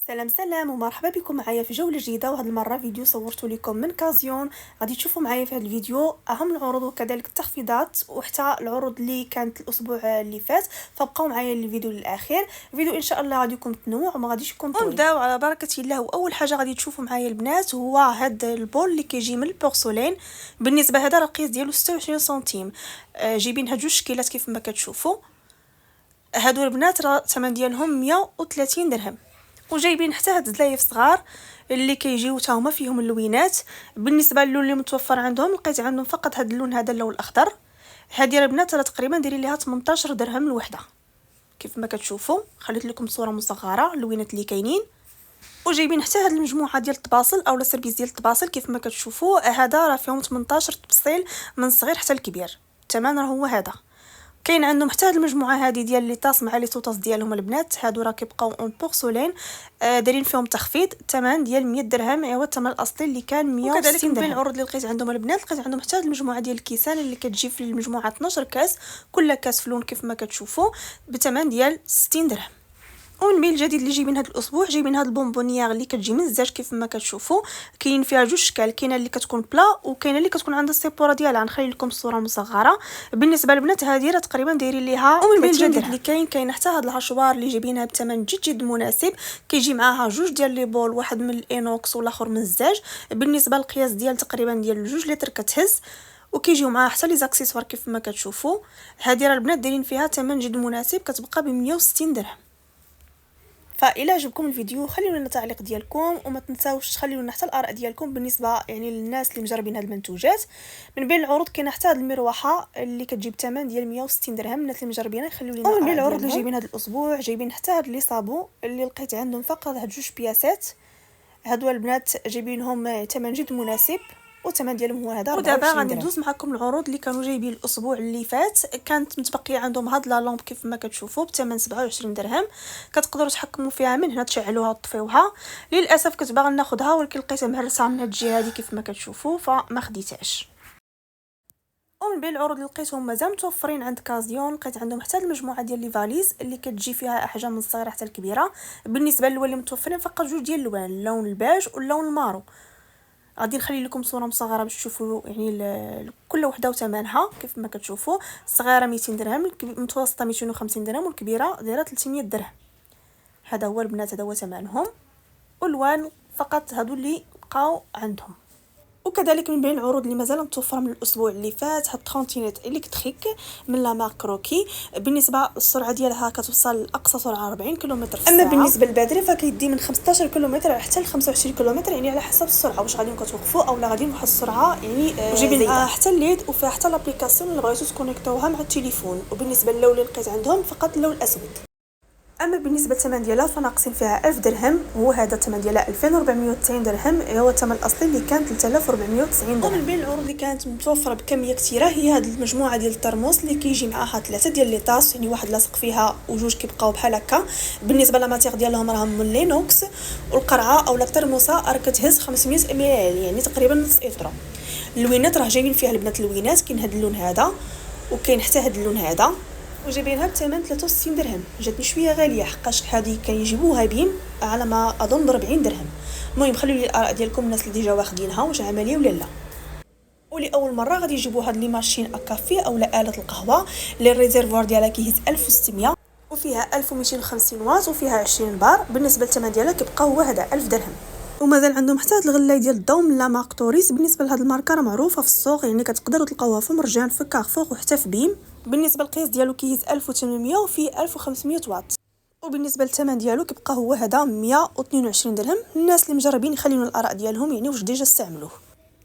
سلام سلام ومرحبا بكم معايا في جولة جديدة. وهذه المرة فيديو صورته لكم من كازيون. غادي تشوفوا معايا في هذا الفيديو اهم العروض وكذلك التخفيضات وحتى العروض اللي كانت الاسبوع اللي فات، فبقاو معايا الفيديو للاخر. الفيديو ان شاء الله غادي يكون متنوع وما غاديش يكون طويل. نبداو على بركة الله. واول حاجة غادي تشوفوا معايا البنات هو هذا البول اللي كيجي من البورسولين. بالنسبة هذا القياس ديالو 26 سنتيم، جايبينها جوج شكيلات كيف ما كتشوفوا. هادو البنات راه الثمن ديالهم 130 درهم، وجايبين حتى هاد الزلايف صغار اللي كيجيو حتى هما فيهم اللوينات. بالنسبه للون اللي متوفر عندهم لقيت عندهم فقط هاد اللون، هذا اللون الاخضر. هذه البنات راه تقريبا دايرين ليها 18 درهم الوحده كيف ما كتشوفوا. خليت لكم صوره مصغره اللوينات اللي كاينين. وجايبين حتى هاد المجموعه ديال الطباصل او السيرفيس ديال الطباصل كيف ما كتشوفوا. هذا راه فيهم 18 تبصيل من الصغير حتى الكبير. الثمن راه هو هذا. كاين عندهم حتى هاد المجموعه هذه ديال لي طاس مع لي سوطاس ديالهم البنات. هادو راه كيبقاو اون بورسولين، دايرين فيهم تخفيض. الثمن ديال 100 درهم ايوا الثمن الاصلي اللي كان 160 درهم. العروض اللي لقيت عندهم البنات لقيت عندهم حتى هاد المجموعه ديال الكيسان اللي كتجي في المجموعه 12 كاس، كل كاس في لون كيف ما كتشوفوا بثمن ديال 60 درهم. ومن بين الجديد اللي جايبين هذا الاسبوع جايبين هاد البونبونيير اللي كتجي من الزاج كيف ما كتشوفوا. كاين فيها جوج اشكال، كاينه اللي كتكون بلا وكاينه اللي كتكون عندها السيبوره ديالها. نخلي لكم الصوره مصغره. بالنسبه للبنات هذه راه تقريبا دايرين ليها. ومن بين الجديد اللي كاين حتى هاد الهشوار اللي جايبينها بثمن جد مناسب. كيجي معاها جوج ديال لي بول، واحد من الانوكس والاخر من الزاج. بالنسبه للقياس ديال تقريبا ديال 2 لتر كتهز، وكيجيو معاها حتى لي زاكسيسوار كيف ما كتشوفوا. هذه راه البنات دايرين فيها ثمن جد مناسب، كتبقى ب 160 درهم. فإلا عجبكم الفيديو خليوا لنا تعليق ديالكم، وما تنساوش تخليوا لنا حتى الاراء ديالكم بالنسبه للناس اللي مجربين هاد المنتوجات. من بين العروض كاينه حتى هاد المروحه اللي كتجيب ثمن ديال 160 درهم. الناس اللي مجربينها يخليوا لنا. ومن بين العروض اللي جايبين هاد الاسبوع جايبين حتى هاد لي صابو اللي لقيت عندهم فقط هاد جوج بياسات. هادو البنات جايبينهم ثمن جد مناسب، والثمن ديالهم هو هذا. ودابا غادي ندوز معكم العروض اللي كانوا جايبين الاسبوع اللي فات. كانت متبقيه عندهم هاد لا لامب كيف ما كتشوفوا بثمن 27 درهم. كتقدروا تحكموا فيها من هنا، تشعلوها وتطفيوها. للاسف كنت باغا ناخذها ولكن لقيتها مهرسه من هاد الجهه هذه كيف ما كتشوفوا فما خديتهاش. ومن بين العروض اللي لقيتهم مازال متوفرين عند كازيون لقيت عندهم حتى المجموعه ديال لي فاليز اللي كتجي فيها احجام من الصغيره حتى الكبيره. بالنسبه للوان اللي متوفرين فقط جوج ديال الالوان، اللون الباج واللون المارو. غادي نخلي لكم صوره مصغره باش تشوفوا كل وحده وثمنها كيف ما كتشوفوا. الصغيره 200 درهم، المتوسطه 250 درهم، والكبيره دايره 300 درهم. هذا هو البنات، هذا هو ثمنهم. والوان فقط هادو اللي بقاو عندهم. وكذلك من بين العروض اللي مازال متوفره من الاسبوع اللي فات هاد الترونتينيت الكتريك من لا مارك روكي. بالنسبه للسرعه ديالها كتوصل لاقصى سرعه 40 كيلومتر في الساعه. اما بالنسبه للباتري فكيدي من 15 كيلومتر حتى ل 25 كيلومتر، يعني على حسب السرعه واش غاديين كتوقفوا اولا غاديين بواحد السرعه وجايبين معاها حتى الليد وفيها حتى لابليكاسيون اللي بغيتو تكونيكتوها مع التليفون. وبالنسبه للون اللي لقيت عندهم فقط اللون الاسود. اما بالنسبه للثمن ديالها فناقصين فيها 1000 درهم، هو هذا الثمن ديالها 2490 درهم، هو الثمن الاصلي اللي كان 3490 درهم. ومن بين العروض اللي كانت متوفره بكميه كثيره هي هذه المجموعه ديال الترموس اللي كيجي معاها 3 ديال لي طاس، يعني واحد لاصق فيها وجوج كيبقاو بحال هكا. بالنسبه للماتيغ ديالهم راهم من لينوكس، والقرعه اولا الترموسه راه كتهز 500 ملل، يعني تقريبا نص اطرو. اللوينات راه جايبين فيها البنات اللوينات، كاين هذا اللون هذا وكاين حتى هذا اللون هذا، وجايبينها بثمن 63 درهم. جاتني شويه غاليه حقاش هذه كيجيبوها بين على ما اظن ب 40 درهم. المهم خليوا لي الاراء ديالكم الناس اللي ديجا واخدينها واش عمليه ولا لا. ولاول مره غادي يجيبوا هاد لي ماشين كافي اولا اله القهوه اللي الريزيرفوار ديالها كيهز 1600 وفيها 1250 واط وفيها 20 بار. بالنسبه للثمن ديالها كيبقى هو هذا 1000 درهم. ومازال عندهم حتى هاد الغلاي ديال الضو من لا مارك توريس. بالنسبه لهاد الماركه راه معروفه في السوق، يعني كتقدروا تلقاوها في مرجان في كارفور وحتى في بيم. بالنسبه للقياس ديالو كيهز 1800 وفيه 1500 واط. وبالنسبه للثمن ديالو كيبقى هو هذا 122 درهم. الناس اللي مجربين يخليونا الاراء ديالهم يعني واش ديجا استعملوه.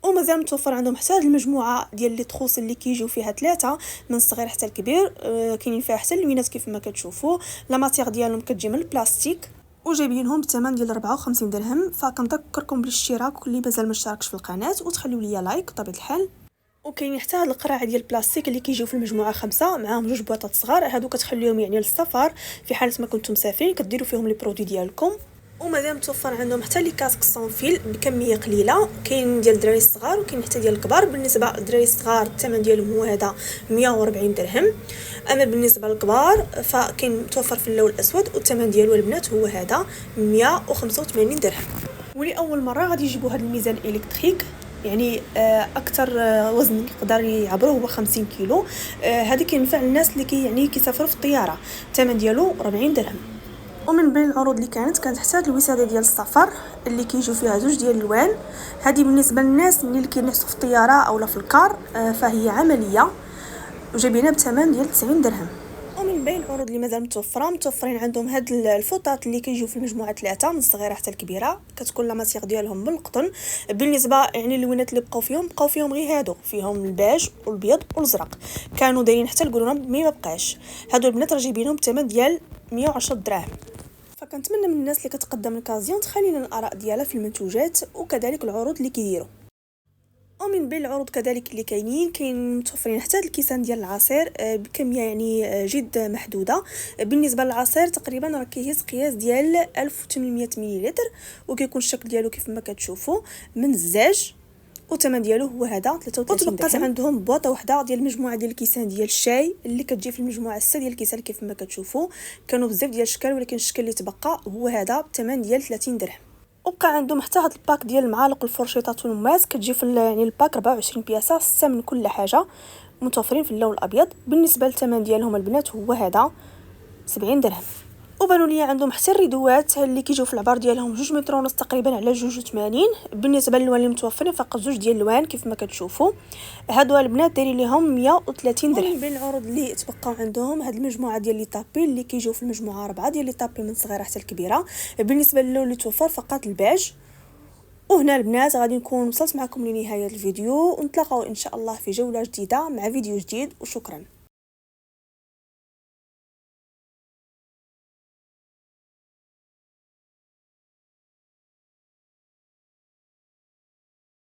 ومازال متوفر عندهم حتى هاد المجموعه ديال لي تروس اللي كيجيو فيها 3 من الصغير حتى الكبير. كاينين فيها حتى اللوينات كيف ما كتشوفوا. لا ماتيغ ديالهم كتجي من البلاستيك وجايبينهم بثمن ديال 54 درهم. فكنذكركم بالاشتراك واللي مازال ما اشتركش في القناه وتخليوا لي لايك بطبيعه الحال. وكاين حتى هاد القراع ديال البلاستيك اللي كيجيو في المجموعه 5 معاهم جوج بواطات صغار. هادو كتخليهم يعني للسفر في حاله ما كنتم مسافرين كديروا فيهم لي برودوي ديالكم. ومادام متوفر عندهم حتى لي كاسك سون فيل بكميه قليله، كاين ديال الدراري الصغار وكاين حتى ديال الكبار. بالنسبه للدراري الصغار الثمن ديالهم هو هذا 140 درهم، اما بالنسبه للكبار فكاين متوفر في اللون الاسود والثمن ديالو البنات هو هذا 185 درهم. ولاول مره غادي يجيبوا هذا الميزان الكتريك، يعني اكثر وزن يقدر يعبره هو 50 كيلو. هذا كينفع الناس اللي يعني كيسافروا في الطياره، الثمن ديالو 40 درهم. ومن بين العروض اللي كانت حتى هاد الوساده ديال السفر اللي كيجيو فيها زوج ديال الالوان. هذه بالنسبه للناس اللي كينعسوا في الطياره اولا في الكار، فهي عمليه وجايبينها بثمن ديال 90 درهم. ومن بين العروض اللي مازال متوفرين عندهم هاد الفوطات اللي كيجيو في المجموعه 3 من الصغيره حتى الكبيره، كتكون لاماسيغ ديالهم بالقطن. بالنسبه يعني اللوينات اللي بقاو فيهم غير هادو، فيهم الباج والابيض والازرق، كانوا دايرين حتى الكولونه ما بقاش. هادو البنات راه جايبينهم بثمن ديال 110 دراهم. فكنتمنى من الناس اللي كتقدم الكازيون تخلينا الاراء ديالها في المنتوجات وكذلك العروض اللي كيديروا. ومن بين العروض كذلك اللي كاين متوفرين حتى الكيسان ديال العصير بكميه يعني جد محدوده. بالنسبه للعصير تقريبا راه كيهز قياس ديال 1800 مليلتر، وكيكون الشكل ديالو كيف ما كتشوفوا من الزاج، والثمن ديالو هو هذا 33 درهم. عندهم بواطه وحده ديال المجموعه ديال الكيسان ديال الشاي اللي كتجي في المجموعه 6 ديال الكيسان كيف ما كتشوفوا. كانوا بزاف ديال الاشكال، ولكن الشكل اللي تبقى هو هذا بثمن ديال 30 درهم. وبقى عندهم حتى هاد الباك ديال المعالق الفرشيطات والماس، كتجي في يعني الباك 24 بياسه، 6 من كل حاجه، متوفرين في اللون الابيض. بالنسبه للثمن ديالهم البنات هو هذا 70 درهم. وبانوا لي عندهم حتى الردوات اللي كيجيو في العبار ديالهم 2 متر ونص تقريبا على 2.80. بالنسبه للالوان اللي متوفرين فقط زوج ديال الالوان كيف ما كتشوفوا. هادو البنات دايرين ليهم 130 درهم. بين العروض اللي تبقاو عندهم هاد المجموعه ديال لي طابي اللي كيجيو في المجموعه 4 ديال لي طابي من صغيره حتى الكبيره. بالنسبه للون اللي توفر فقط الباج. وهنا البنات غادي نكون وصلت معكم لنهايه الفيديو، ونتلاقاو ان شاء الله في جوله جديده مع فيديو جديد، وشكرا.